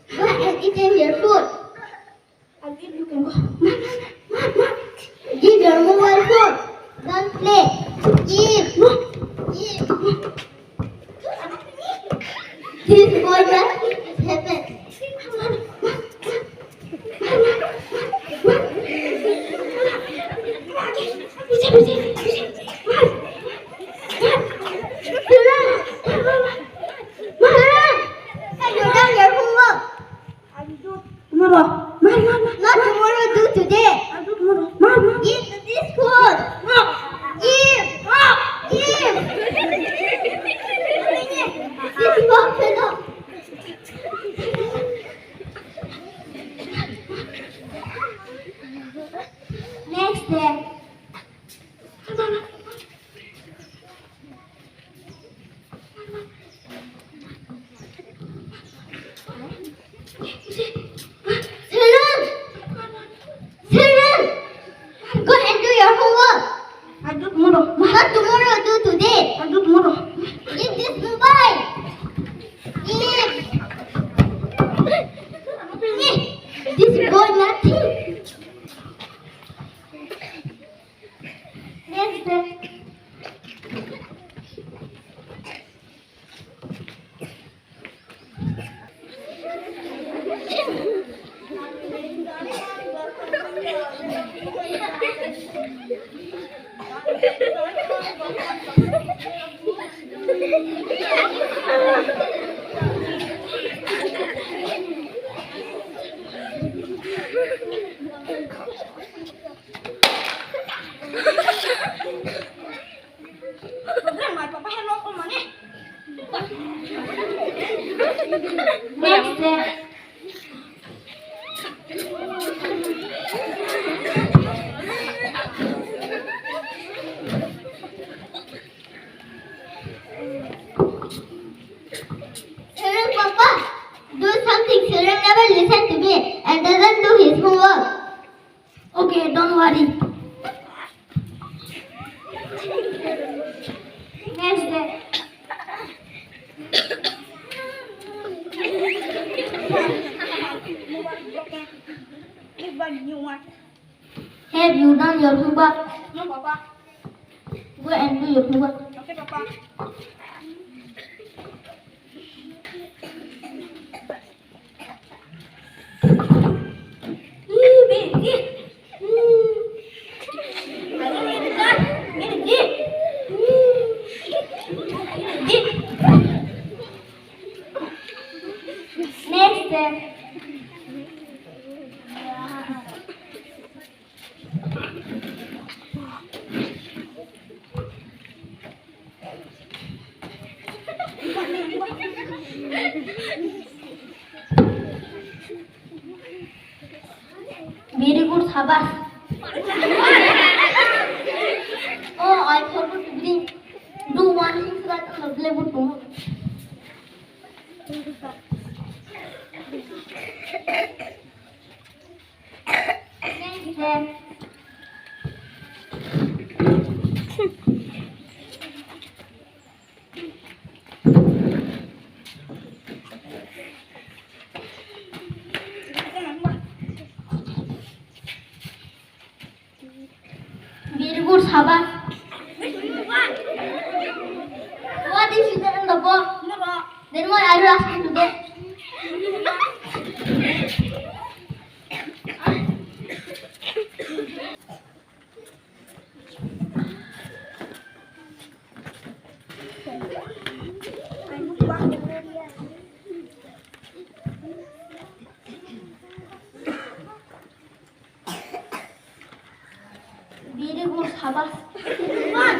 Go and eat your food. You can go. Give your mobile phone. Don't play. Give. This boy just happened. Have you done your homework? I will do tomorrow. Not tomorrow, do today. I will do tomorrow. Give this food. Give. This box enough. Next day. Children, go and do your homework. I do tomorrow. Not tomorrow, do today. I do tomorrow. Give this mobile. Give. This boy nothing. Next day. My papa had no money. Next day. Children, Papa, do something. Children never listen to me and doesn't do his homework. Okay, don't worry. Next day. Give one new one. Have you done your homework? No, Papa. Go and do your homework. Okay, Papa. Next day. Very good, Sabas. Oh, I forgot to bring. Do one thing so that I'll play with tomorrow. Next day. Very good, Sabas. What is it in the box? Then why are you asking today? Very good, Sabas. What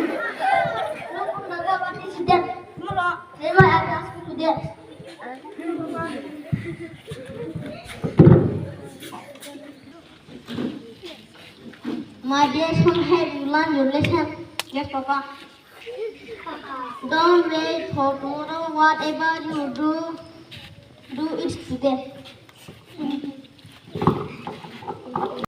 is that? Then why are you asking today? My dear son, have you learned your lesson? Yes, Papa. Don't wait for tomorrow. Whatever you do it today.